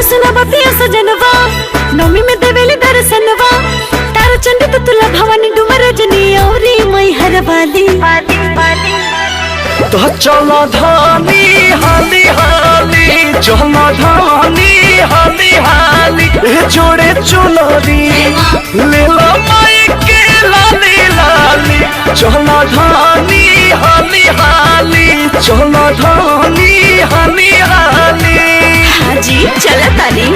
सुना बतिया सजनवा नौमी में देवेली दर्शनवा तारा चंडी तुला भवानी डुमर रजनी औरी मई हर वाली तो चलो धानी हाली हाली चलो धानी हाली हाली जोड़े चुनरी ले लो माई के लाली लाली चलो धानी हाली हाली चलो धानी हाली हाली। हाँ जी चला ताली।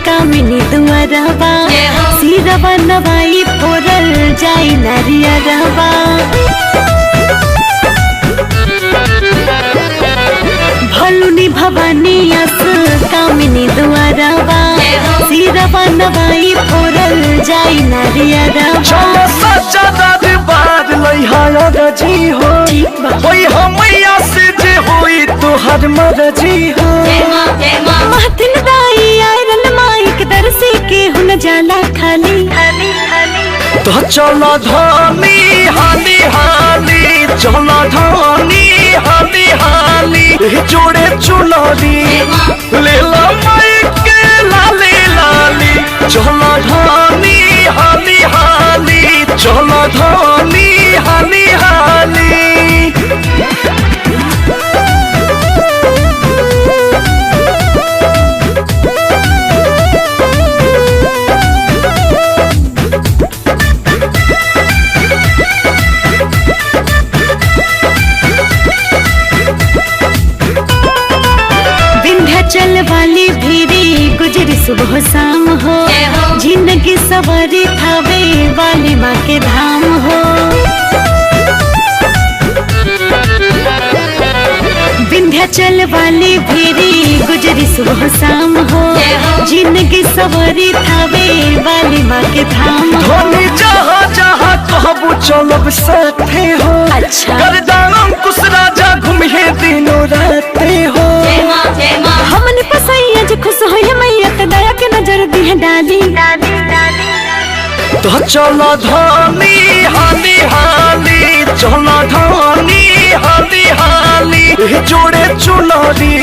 कामिनी दुआरवा सिरवा नवाई फोरल जाई नारियरवा भलुनी भवानी अस कामिनी दुआरवा सिरवा नवाई फोरल जाई नारियरवा। चलो सच्चा दरबार लइहाया रजी हो ओई हमैया से जे होई तोहर मर्जी हो। महतिन दाई आयरन माइक दरसी के हुन जाला खाली तो चलो धानी हाली हाली चलो धानी हाली हाली जोड़े चुनरी ले लो माई के लाली लाली चलो धानी हाली हाली चलो धानी हाली हाली। चल वाली भीरी गुजरी सुबह शाम हो जिंदगी सवारी थावे वाली माँ के धाम हो। विंध्याचल वाली भीरी गुजरी सुबह शाम हो जिंदगी सवारी थावे वाली माँ के धाम हो। जहाँ जहाँ कहबू चलब साथे हो अच्छा करदानम कुछ राजा घूमिए दिनों राते हो। हमने पसैया जो खुश हो मैया के दया के नजर दी है डाली तो चलो धानी हाली हाली चलो धानी हाली हाली जोड़े चुनरी